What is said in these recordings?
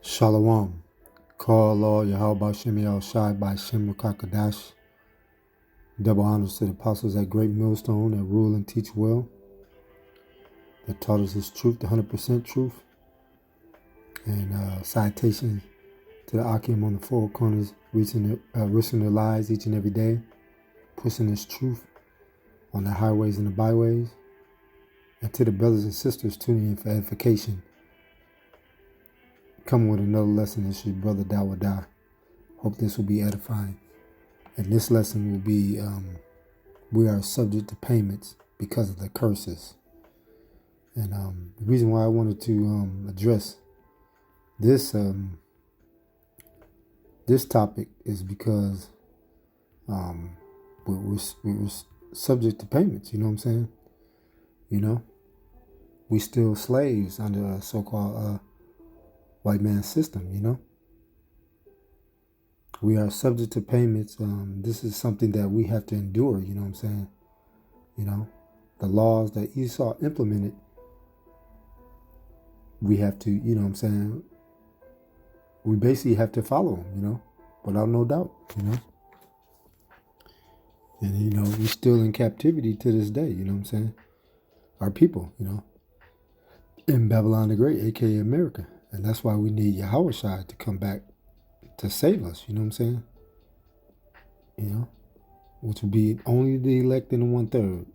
Shalom. Call Law Yahweh Shem Shai by Shem Kakadash. Double honors to the apostles at Great Millstone that rule and teach well, that taught us His truth, the 100% truth. And citation to the Akim on the four corners, risking their lives each and every day, pushing His truth on the highways and the byways. And to the brothers and sisters tuning in for edification, coming with another lesson. This is your brother Dawada. Hope this will be edifying. And this lesson will be, we are subject to payments because of the curses. And the reason why I wanted to address this this topic is because we're subject to payments. You know what I'm saying? You know, we still slaves under a so-called white man system. You know, we are subject to payments. This is something that we have to endure. You know what I'm saying? You know, the laws that Esau implemented, we have to, you know what I'm saying, we basically have to follow them, you know, without no doubt, you know. And, you know, we're still in captivity to this day, you know what I'm saying? Our people, you know, in Babylon the Great, a.k.a. America. And that's why we need Yahweh Shai to come back to save us, you know what I'm saying? You know, which will be only the elect and the 1/3.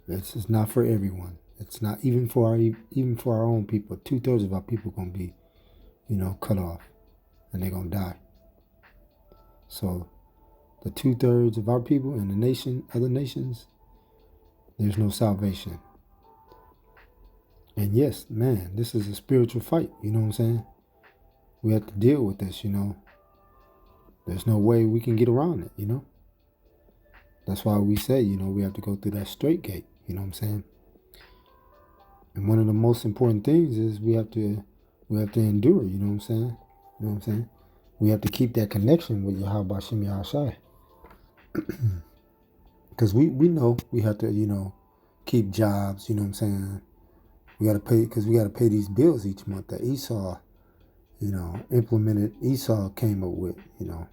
This is not for everyone. It's not even for our own people. 2/3 of our people gonna be, you know, cut off, and they're gonna die. So, the 2/3 of our people and the nation, other nations, there's no salvation. And yes, man, this is a spiritual fight. You know what I'm saying? We have to deal with this. You know, there's no way we can get around it. You know, that's why we say, you know, we have to go through that straight gate. You know what I'm saying? And one of the most important things is we have to endure, you know what I'm saying? You know what I'm saying? We have to keep that connection with Yahweh Shem Yahshai. Because we know we have to, you know, keep jobs, you know what I'm saying? We got to pay, because we got to pay these bills each month that Esau, you know, Esau came up with, you know,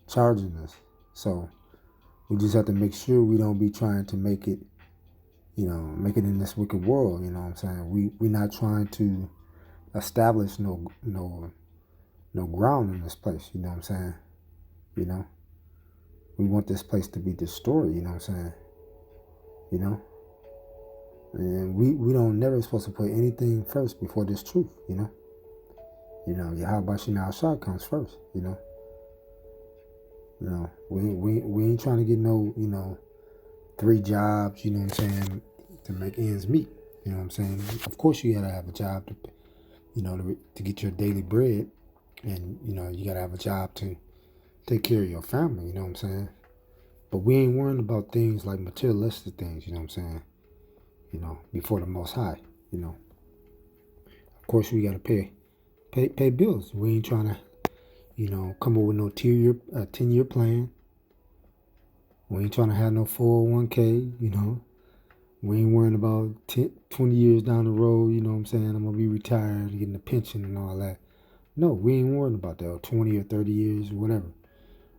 charging us. So we just have to make sure we don't be trying to make it, you know, make it in this wicked world, you know what I'm saying? We're not trying to establish no ground in this place, you know what I'm saying? You know, we want this place to be destroyed, you know what I'm saying? You know, and we don't never supposed to put anything first before this truth, you know. Yahweh Shem Shah comes first, you know. You know, we ain't trying to get no, you know, 3 jobs, you know what I'm saying, to make ends meet, you know what I'm saying? Of course you gotta have a job to, you know, to get your daily bread, and, you know, you gotta have a job to take care of your family, you know what I'm saying? But we ain't worrying about things like materialistic things, you know what I'm saying? You know, before the Most High, you know. Of course, we gotta pay bills. We ain't trying to, you know, come up with no 10-year plan. We ain't trying to have no 401k, you know. We ain't worrying about 20 years down the road, you know what I'm saying, I'm gonna be retired, getting a pension and all that. No, we ain't worrying about that, 20 or 30 years, whatever.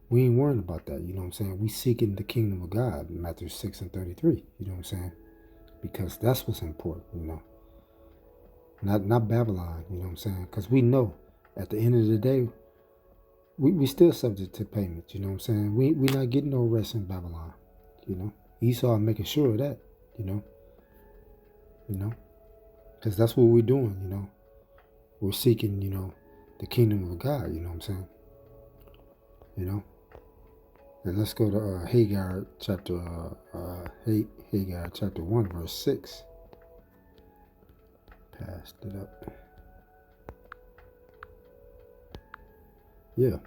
We ain't worrying about that, you know what I'm saying? We seeking the kingdom of God, Matthew 6:33, you know what I'm saying? Because that's what's important, you know. Not Babylon, you know what I'm saying? Because we know at the end of the day, we still subject to payments, you know what I'm saying? We not getting no rest in Babylon, you know. Esau making sure of that, you know. Because that's what we're doing, you know. We're seeking, you know, the kingdom of God, you know what I'm saying? You know. And let's go to Hagar chapter 1 verse 6. Passed it up. Yeah.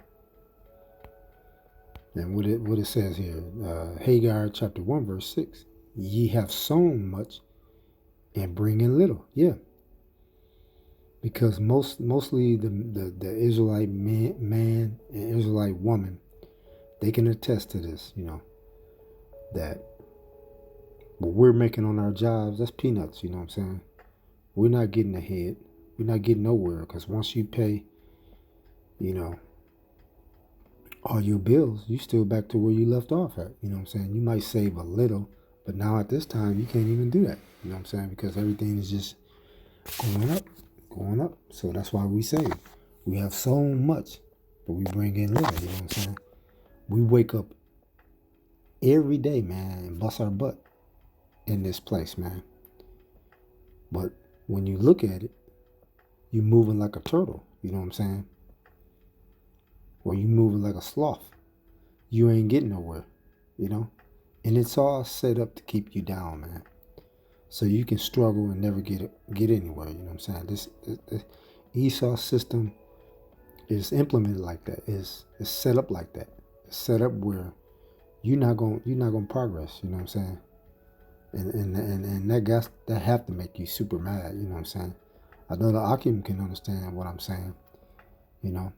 And what it says here, Hagar chapter 1 verse 6. Ye have sown much and bring in little. Yeah. Because mostly the Israelite man and Israelite woman, they can attest to this, you know, that what we're making on our jobs, that's peanuts, you know what I'm saying? We're not getting ahead. we're not getting nowhere, because once you pay, you know, all your bills, you still back to where you left off at. You know what I'm saying? You might save a little, but now at this time you can't even do that. You know what I'm saying? Because everything is just going up, going up. So that's why we save. We have so much, but we bring in little. You know what I'm saying? We wake up every day, man, and bust our butt in this place, man. But when you look at it, you moving like a turtle. You know what I'm saying? Or you moving like a sloth. You ain't getting nowhere, you know? And it's all set up to keep you down, man. So you can struggle and never get anywhere, you know what I'm saying? This Esau system is implemented like that. It's set up like that. It's set up where you're not gonna progress, you know what I'm saying? And that have to make you super mad, you know what I'm saying? I know the Akim can understand what I'm saying, you know.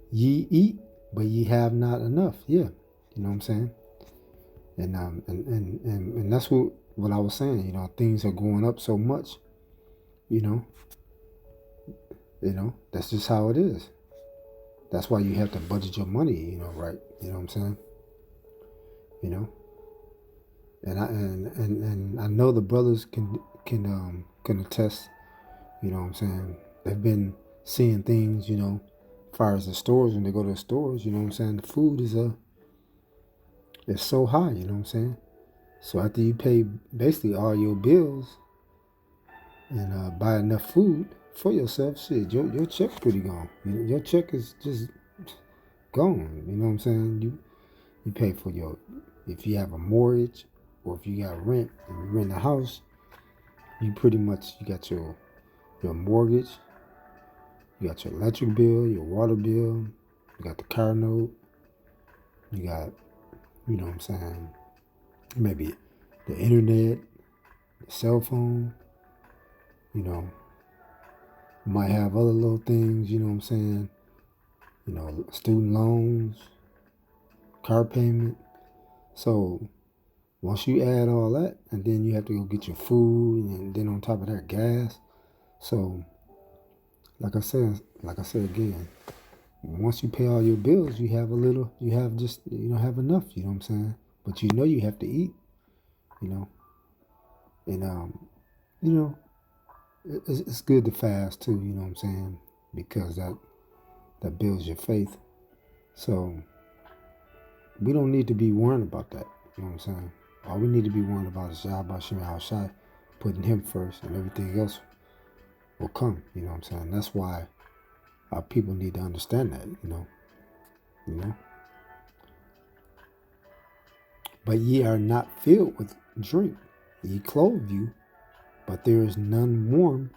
Ye eat, but ye have not enough. Yeah, you know what I'm saying. And that's what I was saying. You know, things are going up so much. You know, that's just how it is. That's why you have to budget your money. You know, right? You know what I'm saying. You know, and I know the brothers can attest. You know what I'm saying. They've been seeing things. You know, as far as the stores, when they go to the stores, you know what I'm saying. The food is it's so high, you know what I'm saying? So after you pay basically all your bills and buy enough food for yourself, shit, your check's pretty gone. Your check is just gone. You know what I'm saying? You pay for if you have a mortgage or if you got rent and you rent a house, you got your mortgage, you got your electric bill, your water bill, you got the car note, you got, you know what I'm saying, maybe the internet, the cell phone, you know, you might have other little things, you know what I'm saying, you know, student loans, car payment. So once you add all that, and then you have to go get your food, and then on top of that, gas. So like I said again, once you pay all your bills, you have have enough, you know what I'm saying? But you know you have to eat, you know. And you know, it's good to fast too, you know what I'm saying? Because that builds your faith. So we don't need to be worrying about that, you know what I'm saying? All we need to be worrying about is Yahweh Shem Shai, putting him first, and everything else will come, you know what I'm saying? That's why our people need to understand that, you know. But ye are not filled with drink. Ye clothe you, but there is none warm.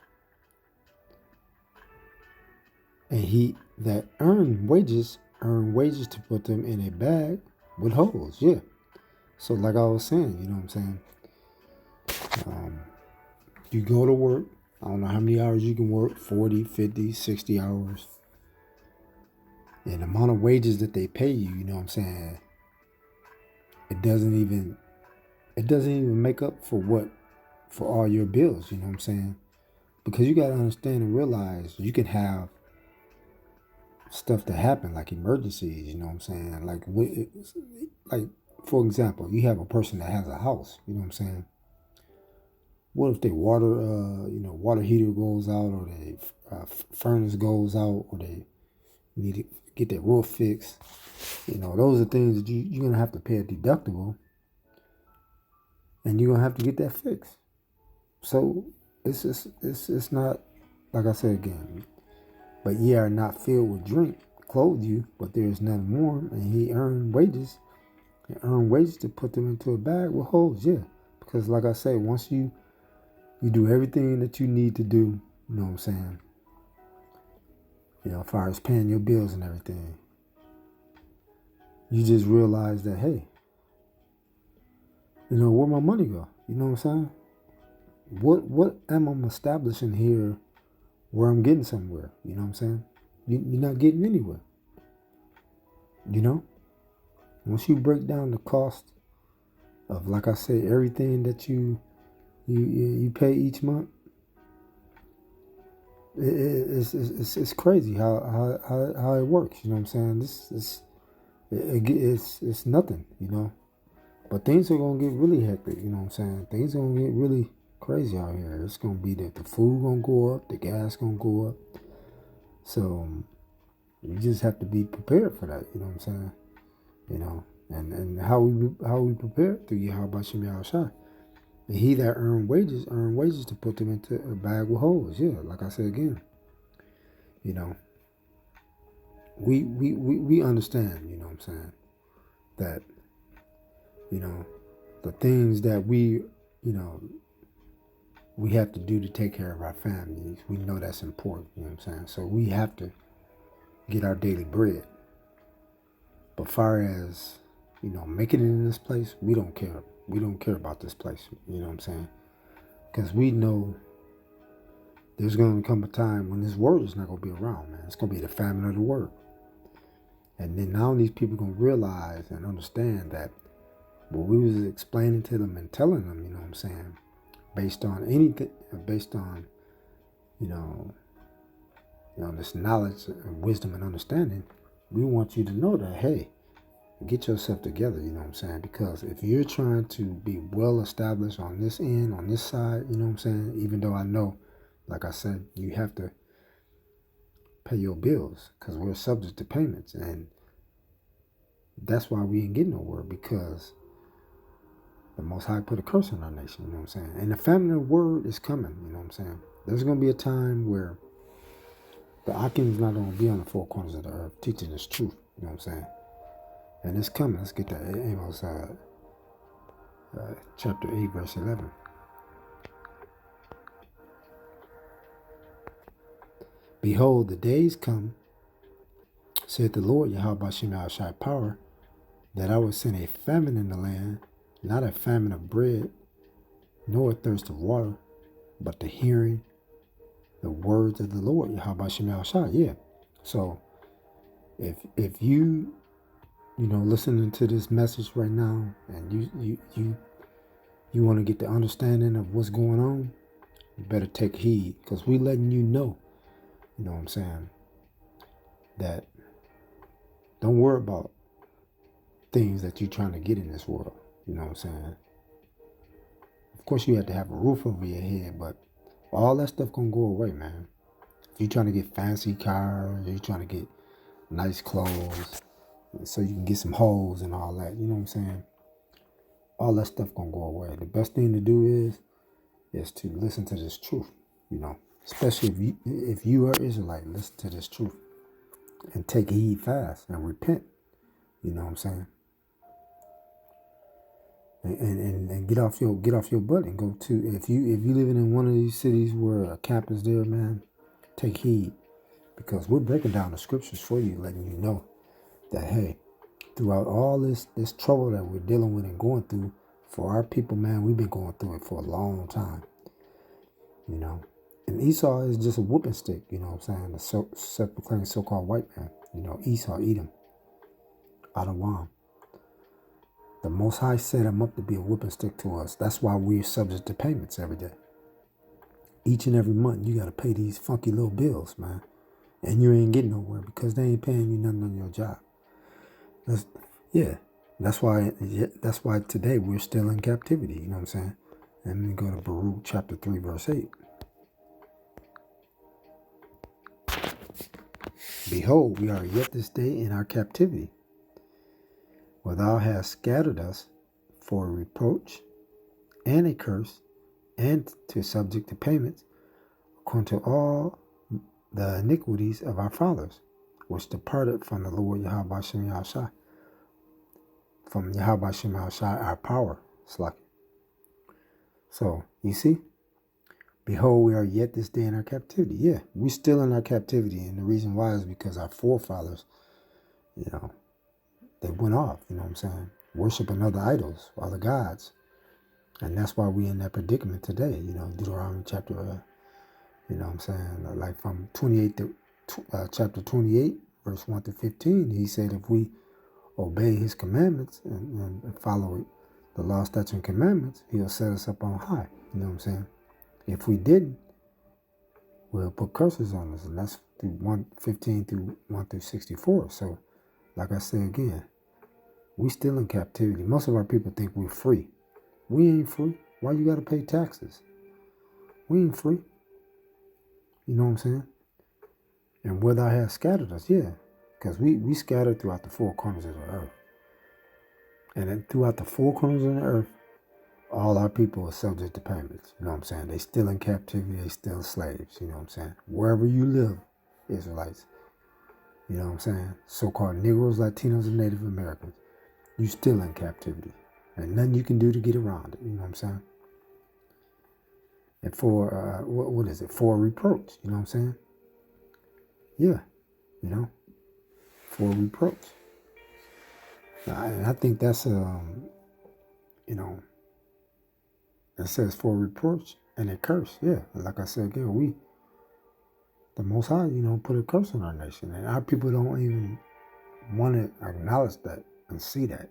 And he that earn wages to put them in a bag with holes. Yeah. So like I was saying, you know what I'm saying? You go to work. I don't know how many hours you can work, 40, 50, 60 hours. And the amount of wages that they pay you, you know what I'm saying? It doesn't even make up for all your bills, you know what I'm saying? Because you got to understand and realize you can have stuff that happen, like emergencies, you know what I'm saying? Like for example, you have a person that has a house, you know what I'm saying? What if their water heater goes out, or their furnace goes out, or they need to get their roof fixed? You know, those are things that you're going to have to pay a deductible, and you're going to have to get that fixed. So it's not, like I said again, but ye are not filled with drink, clothe you, but there is none warm, and he earned wages to put them into a bag with holes. Yeah, because like I say, once you do everything that you need to do, you know what I'm saying, you know, as far as paying your bills and everything, you just realize that, hey, you know, where my money go? You know what I'm saying? What am I establishing here where I'm getting somewhere? You know what I'm saying? You're not getting anywhere. You know? Once you break down the cost of, like I say, everything that you pay each month, it's crazy how it works. You know what I'm saying? It's nothing. You know, but things are gonna get really hectic. You know what I'm saying? Things are gonna get really crazy out here. It's gonna be that the food gonna go up, the gas gonna go up. So you just have to be prepared for that. You know what I'm saying? You know, and how we prepare through Yahweh Shem Yahushua. And he that earn wages to put them into a bag with holes. Yeah, like I said again, you know, we understand, you know what I'm saying, that, you know, the things that we, you know, we have to do to take care of our families, we know that's important, you know what I'm saying? So we have to get our daily bread. But far as, you know, making it in this place, we don't care. We don't care about this place, you know what I'm saying? Because we know there's going to come a time when this word is not going to be around, man. It's going to be the famine of the word. And then now these people are going to realize and understand that what we was explaining to them and telling them, you know what I'm saying, based on anything, based on, you know, this knowledge and wisdom and understanding, we want you to know that, hey, get yourself together, you know what I'm saying? Because if you're trying to be well established on this end, on this side, you know what I'm saying? Even though I know, like I said, you have to pay your bills because we're subject to payments. And that's why we ain't getting nowhere, because the Most High put a curse on our nation, you know what I'm saying? And the famine of the word is coming, you know what I'm saying? There's going to be a time where the Akim is not going to be on the four corners of the earth teaching this truth, you know what I'm saying? And it's coming. Let's get to Amos chapter 8, verse 11. Behold, the days come, saith the Lord, Yahweh Shem Yahushua power, that I will send a famine in the land, not a famine of bread, nor a thirst of water, but the hearing the words of the Lord, Yahweh Shem Yahushua. Yeah. So if you listening to this message right now, and you want to get the understanding of what's going on, you better take heed, because we letting you know what I'm saying, that don't worry about things that you're trying to get in this world. You know what I'm saying? Of course, you have to have a roof over your head, but all that stuff gonna go away, man. If you're trying to get fancy cars, you're trying to get nice clothes, so you can get some hoes and all that, you know what I'm saying? All that stuff gonna go away. The best thing to do is to listen to this truth, especially if you are Israelite, listen to this truth and take heed fast and repent. You know what I'm saying? And get off your butt and go to, if you living in one of these cities where a camp is there, man, take heed, because we're breaking down the scriptures for you, letting you know that, hey, throughout all this trouble that we're dealing with and going through for our people, man, we've been going through it for a long time, And Esau is just a whooping stick, you know what I'm saying? The self-proclaimed so-called white man, Esau, Edom, Adawam. The Most High set him up to be a whooping stick to us. That's why we're subject to payments every day. Each and every month, you got to pay these funky little bills, man. And you ain't getting nowhere because they ain't paying you nothing on your job. That's why today we're still in captivity, you know what I'm saying? And then go to Baruch chapter 3, verse 8. Behold, we are yet this day in our captivity, where thou hast scattered us for a reproach and a curse, and to subject to payments, according to all the iniquities of our fathers, which departed from the Lord Yahweh Shem Yahushua, from Yahweh Shem Yahushua, our power. So, you see, behold, we are yet this day in our captivity. Yeah, we're still in our captivity, and the reason why is because our forefathers, they went off, you know what I'm saying, worshiping other idols, other gods. And that's why we're in that predicament today, Deuteronomy chapter, you know what I'm saying, like from 28 to chapter 28, verse 1 to 15, he said if we obey his commandments and follow the law, statutes, and commandments, he'll set us up on high, you know what I'm saying? If we didn't, will put curses on us, and that's through 115 through 1 through 64. So, like I say again, we still in captivity. Most of our people think we're free. We ain't free. Why you gotta pay taxes? We ain't free. You know what I'm saying? And where thou hast scattered us, yeah. Because we scattered throughout the four corners of the earth. And then throughout the four corners of the earth, all our people are subject to payments. You know what I'm saying? They still in captivity. They still slaves. You know what I'm saying? Wherever you live, Israelites. You know what I'm saying? So-called Negroes, Latinos, and Native Americans. You still in captivity. And nothing you can do to get around it. You know what I'm saying? And for, what is it? For a reproach. You know what I'm saying? Yeah. You know? For a reproach. And I think that's, you know, it says for a reproach and a curse. Yeah. Like I said again, the Most High, you know, put a curse on our nation. And our people don't even want to acknowledge that and see that.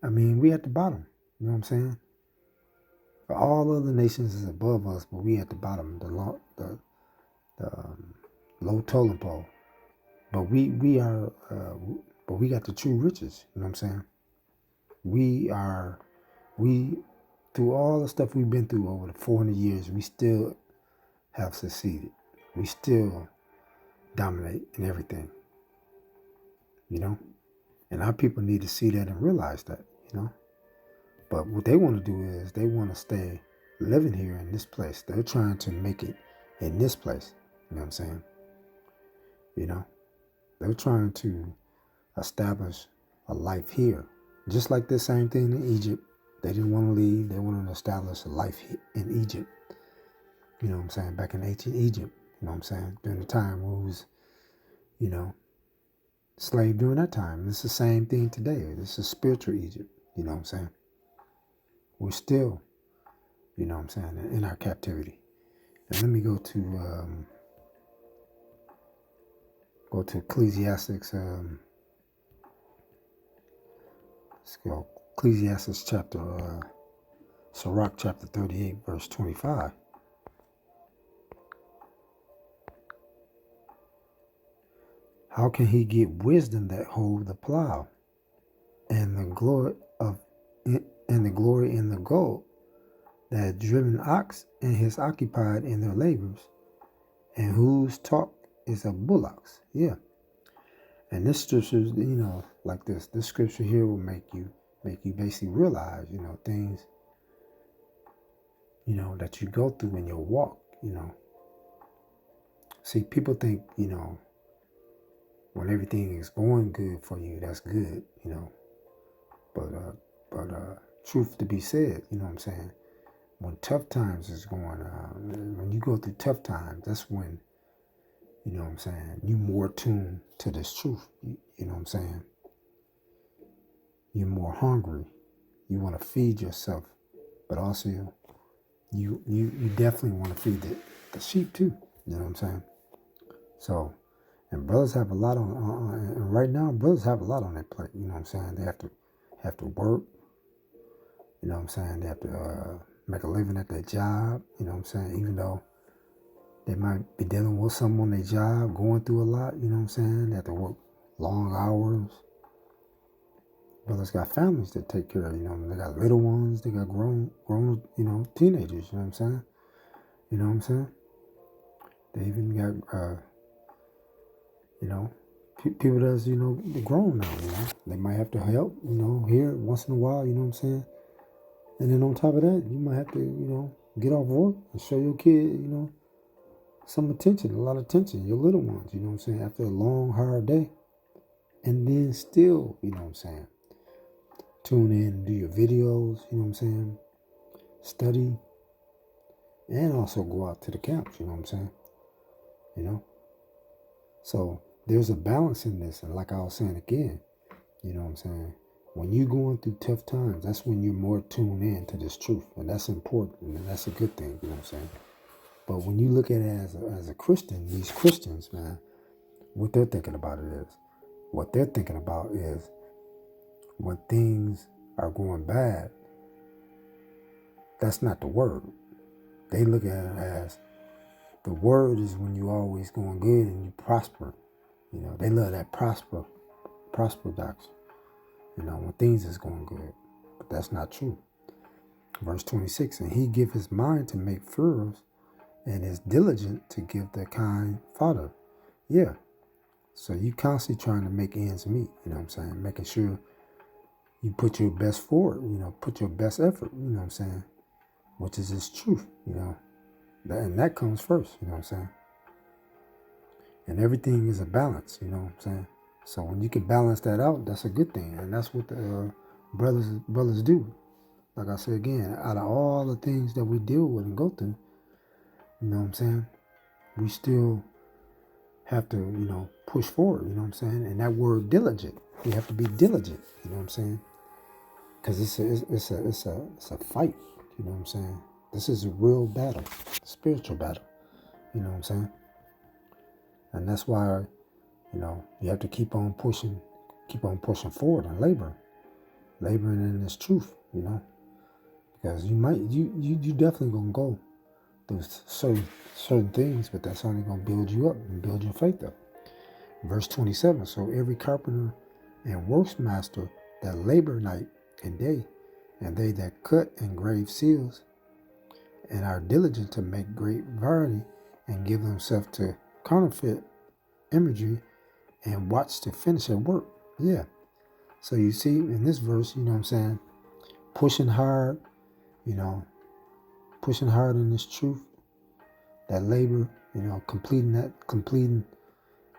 I mean, we at the bottom. You know what I'm saying? All other nations is above us, but we at the bottom, the low totem pole. But we are, but we got the true riches. You know what I'm saying? We through all the stuff we've been through over the 400 years, we still have succeeded. We still dominate in everything. You know? And our people need to see that and realize that, you know? But what they want to do is they want to stay living here in this place. They're trying to make it in this place. You know what I'm saying? You know? They're trying to establish a life here. Just like the same thing in Egypt. They didn't want to leave. They wanted to establish a life in Egypt. You know what I'm saying? Back in ancient Egypt. You know what I'm saying? During the time we was, you know, slave during that time. It's the same thing today. This is spiritual Egypt. You know what I'm saying? We're still, you know what I'm saying, in our captivity. And let me go to Ecclesiastes. Let's go. Ecclesiastes chapter, Sirach chapter 38, verse 25. How can he get wisdom that hold the plow, and the glory in the gold that had driven ox and has occupied in their labors, and whose talk is of bullocks? Yeah. And this scripture, you know, like this scripture here will make you basically realize, you know, things, you know, that you go through in your walk, you know. See, people think, you know, when everything is going good for you, that's good, you know. But truth to be said, you know what I'm saying? When tough times is going on, when you go through tough times, that's when, you know what I'm saying, you more tuned to this truth. You know what I'm saying? You're more hungry. You want to feed yourself, but also you definitely want to feed the sheep too. You know what I'm saying? So, and brothers have a lot on and right now brothers have a lot on their plate. You know what I'm saying? They have to work. You know what I'm saying? They have to make a living at their job. You know what I'm saying? Even though they might be dealing with someone on their job, going through a lot. You know what I'm saying? They have to work long hours. Brothers got families to take care of. You know, they got little ones. They got grown, you know, teenagers. You know what I'm saying? You know what I'm saying? They even got, you know, people that's, you know, grown now, you know. They might have to help, you know, here once in a while, you know what I'm saying? And then on top of that, you might have to, you know, get off work and show your kid, you know, some attention, a lot of attention, your little ones, you know what I'm saying, after a long, hard day. And then still, you know what I'm saying, tune in and do your videos, you know what I'm saying, study, and also go out to the camps, you know what I'm saying, you know. So there's a balance in this. And like I was saying again, you know what I'm saying, when you're going through tough times, that's when you're more tuned in to this truth. And that's important. And that's a good thing, you know what I'm saying. But when you look at it as a Christian, these Christians, man, what they're thinking about is when things are going bad, that's not the word. They look at it as The word is when you always going good and you prosper. You know, they love that prosper doctrine. You know, when things is going good. But that's not true. Verse 26, and he give his mind to make furrows and is diligent to give the kind fodder. Yeah. So you constantly trying to make ends meet, you know what I'm saying? Making sure you put your best forward, you know, put your best effort, you know what I'm saying? Which is his truth, you know. And that comes first, you know what I'm saying? And everything is a balance, you know what I'm saying? So when you can balance that out, that's a good thing. And that's what the brothers do. Like I said again, out of all the things that we deal with and go through, you know what I'm saying? We still have to, you know, push forward, you know what I'm saying? And that word diligent, we have to be diligent, you know what I'm saying? Because it's a fight, you know what I'm saying? This is a real battle, spiritual battle, you know what I'm saying? And that's why, you know, you have to keep on pushing forward and laboring in this truth, you know, because you definitely gonna go through certain things, but that's only gonna build you up and build your faith up. Verse 27. So every carpenter and workmaster that labor night and day, and they that cut and grave seals, and are diligent to make great variety, and give themselves to counterfeit imagery, and watch to finish their work. Yeah. So you see in this verse, you know what I'm saying, pushing hard, you know, pushing hard in this truth, that labor, you know, completing,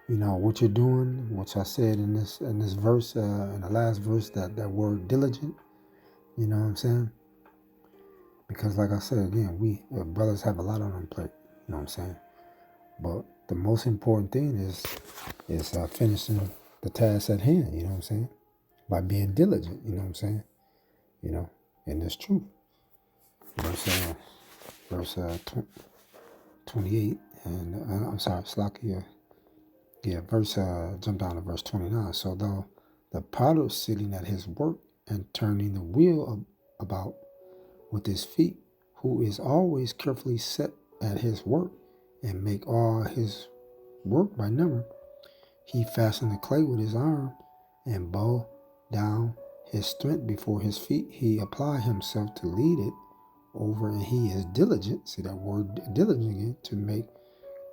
you know, what you're doing, which I said in this verse, in the last verse, that word diligent, you know what I'm saying? Because like I said again, we brothers have a lot on our plate, you know what I'm saying? But the most important thing is finishing the task at hand, you know what I'm saying? By being diligent, you know what I'm saying? You know, in this truth. Verse 28, and I'm sorry, Slakia. Yeah, jump down to verse 29. So though the potter sitting at his work and turning the wheel about with his feet, who is always carefully set at his work and make all his work by number, he fastened the clay with his arm and bow down his strength before his feet. He apply himself to lead it over, and he is diligent. See that word diligent again, to make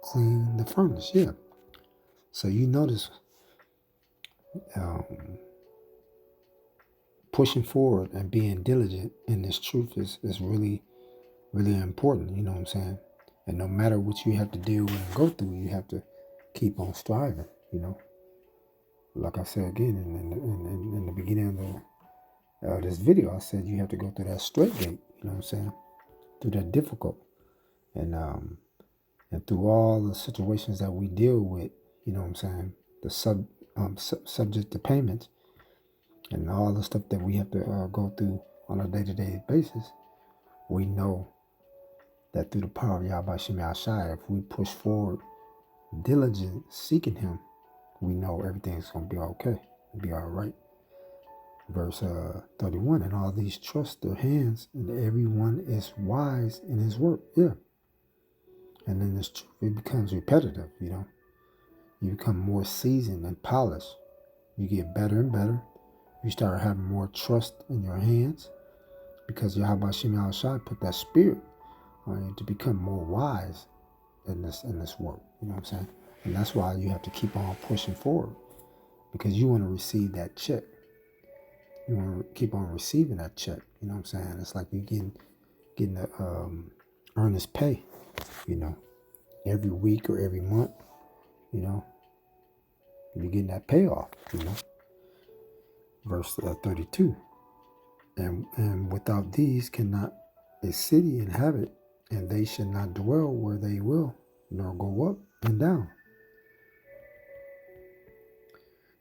clean the furnace. Yeah. So you notice pushing forward and being diligent in this truth is really, really important. You know what I'm saying? And no matter what you have to deal with and go through, you have to keep on striving. You know, like I said again in the beginning of this video, I said you have to go through that straight gate. You know what I'm saying? Through that difficult and through all the situations that we deal with. You know what I'm saying? The subject to payments and all the stuff that we have to go through on a day-to-day basis. We know that through the power of Yahweh Shem Yahshai, if we push forward, diligent, seeking Him, we know everything's going to be okay. It'll be all right. Verse 31, and all these trust their hands, and everyone is wise in his work. Yeah. And then this truth, it becomes repetitive, you know. You become more seasoned and polished. You get better and better. You start having more trust in your hands because Yahweh Shem Yahshai put that spirit on you to become more wise in this work. You know what I'm saying? And that's why you have to keep on pushing forward, because you want to receive that check. You want to keep on receiving that check. You know what I'm saying? It's like you getting the earnest pay, you know, every week or every month, you know, you're getting that payoff, you know. Verse 32, and without these cannot a city inhabit, and they should not dwell where they will, nor go up and down.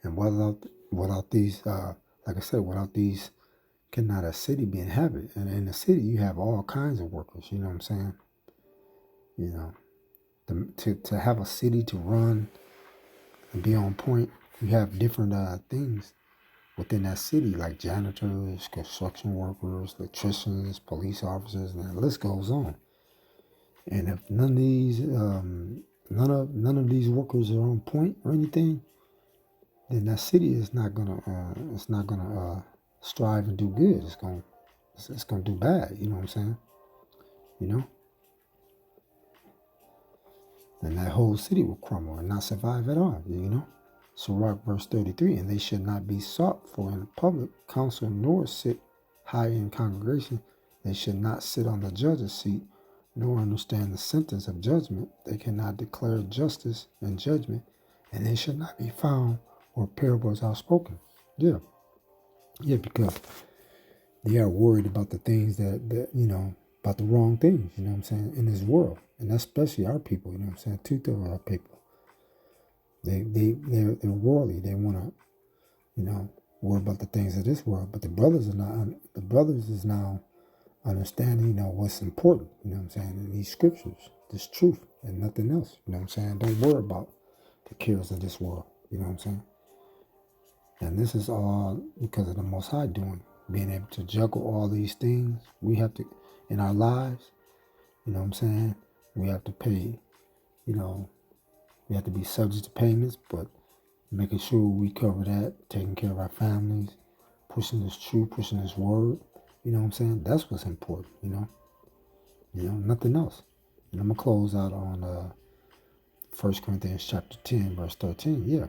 And without these, like I said, without these cannot a city be inhabited. And in a city, you have all kinds of workers. You know what I'm saying? You know, to have a city to run and be on point, you have different things within that city, like janitors, construction workers, electricians, police officers, and the list goes on. And if none of these none of these workers are on point or anything, then that city is not gonna strive and do good. It's gonna do bad. You know what I'm saying? You know, and that whole city will crumble and not survive at all. You know. Sirach verse 33, and they should not be sought for in public council, nor sit high in congregation. They should not sit on the judge's seat, nor understand the sentence of judgment. They cannot declare justice and judgment, and they should not be found where parables are spoken. Yeah, because they are worried about the things that about the wrong things. You know what I'm saying, in this world, and especially our people. You know what I'm saying, 2/3 of our people. They're worldly. They want to, worry about the things of this world. But the brothers are not. The brothers is now understanding, what's important. You know what I'm saying, in these scriptures, this truth and nothing else. You know what I'm saying. Don't worry about the cares of this world. You know what I'm saying. And this is all because of the Most High being able to juggle all these things. We have to, in our lives. You know what I'm saying. We have to pay. We have to be subject to payments, but making sure we cover that, taking care of our families, pushing this truth, pushing this word. You know what I'm saying? That's what's important, nothing else. And I'm going to close out on 1 Corinthians chapter 10, verse 13. Yeah.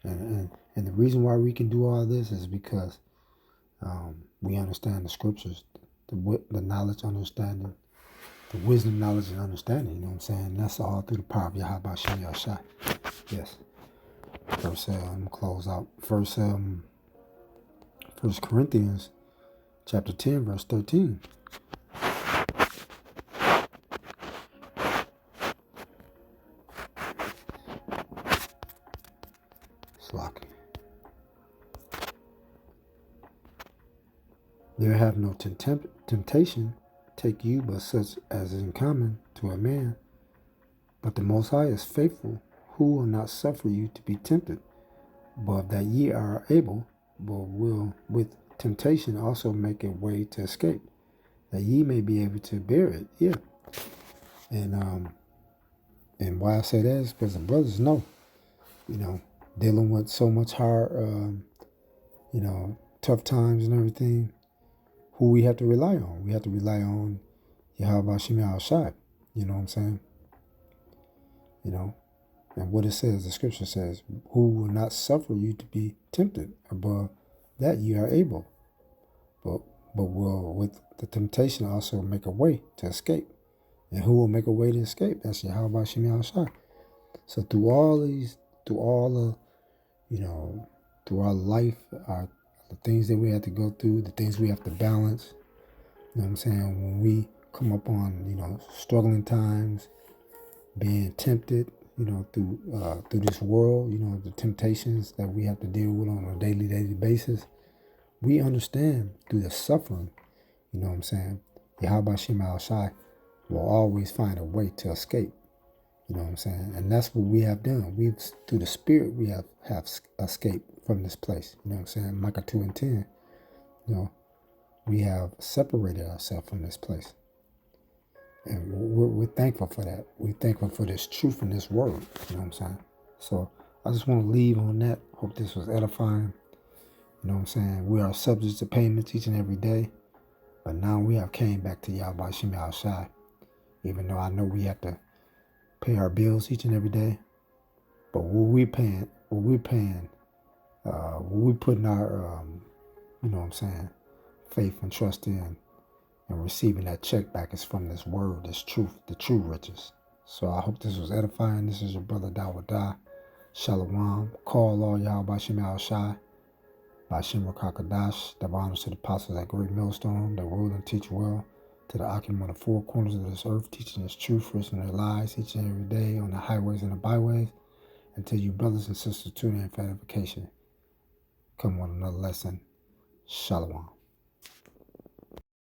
And the reason why we can do all this is because we understand the scriptures, the knowledge, understanding, the wisdom, knowledge, and understanding. You know what I'm saying? That's all through the power of Yahweh Shem Yahshai. Yes. First, I'm going to close out. First Corinthians chapter 10, verse 13. Slocking. There have no temptation take you but such as is in common to a man. But the Most High is faithful, who will not suffer you to be tempted, but that ye are able, but will with temptation also make a way to escape, that ye may be able to bear it. Yeah. And why I say that is because the brothers know, dealing with so much hard, tough times and everything, who we have to rely on. We have to rely on Yahweh Shem Yahshai. You know what I'm saying? And what it says, the scripture says, who will not suffer you to be tempted above that ye are able, but will with the temptation also make a way to escape. And who will make a way to escape? That's Yahweh Shem Yahshai. So through all life, the things that we have to go through, the things we have to balance, you know what I'm saying? When we come up on, struggling times, being tempted, through this world, the temptations that we have to deal with on a daily basis, we understand through the suffering, you know what I'm saying? Yahweh Shem Shai will always find a way to escape. You know what I'm saying? And that's what we have done. Through the Spirit, we have escaped from this place. You know what I'm saying? Micah 2:10, we have separated ourselves from this place. And we're thankful for that. We're thankful for this truth in this word. You know what I'm saying? So I just want to leave on that. Hope this was edifying. You know what I'm saying? We are subject to payments each and every day. But now we have came back to Yahweh Shem Shai. Even though I know we have to pay our bills each and every day. But what we putting our, faith and trust in and receiving that check back is from this word, this truth, the true riches. So I hope this was edifying. This is your brother Dawadah. Shalom. Call all Yahweh Shem Shai. By Shem Rakakadash. The honors to the apostles at Great Millstone that rule and teach well. To the occupant of the four corners of this earth, teaching his truth, risking their lives each and every day on the highways and the byways. And to you brothers and sisters tuning in for edification. Come on another lesson. Shalom.